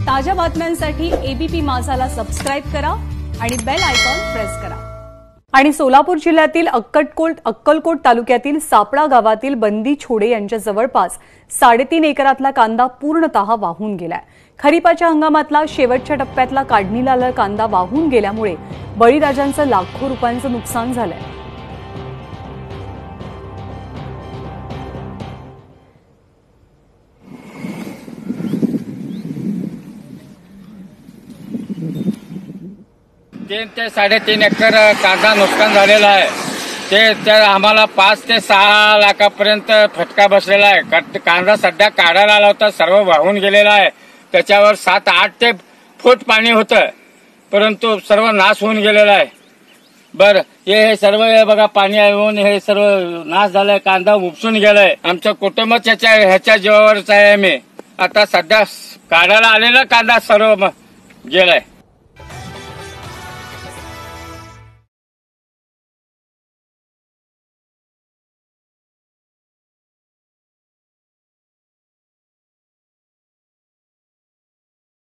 ताज्या बातम्यांसाठी ABP माझाला subscribe करा आणि बेल आयकॉन प्रेस करा। आणि सोलापूर जिल्ह्यातील अक्कलकोट तालुक्यातील सापळा गावातील बंदी छोडे यांच्या जवळपास 3.5 एकरातला कांदा पूर्णतः वाहून गेलाय। खरीपाच्या हंगामातला शेवटच्या टप्प्यातला काढणीला आलेला कांदा वाहून गेल्यामुळे बळीराजांचं लाखो रुपयांचं नुकसान झालंय। तीन ते 3.5 एकर कांदा नुकसान झालेला आहे। ते आम्हाला 5 ते 6 लाखापर्यंत फटका बसलेला आहे। कांदा सध्या काढायला आला होता, सर्व वाहून गेलेला आहे। त्याच्यावर 7-8 ते फूट पाणी होतं, परंतु सर्व नाश होऊन गेलेला आहे। बरं, हे सर्व बघा पाणी येऊन हे सर्व नाश झालाय, कांदा उपसून गेलाय। आमचं कुटुंबच ह्याच्या जीवावरच आहे। आम्ही आता सध्या काढायला आलेला कांदा सर्व गेलाय।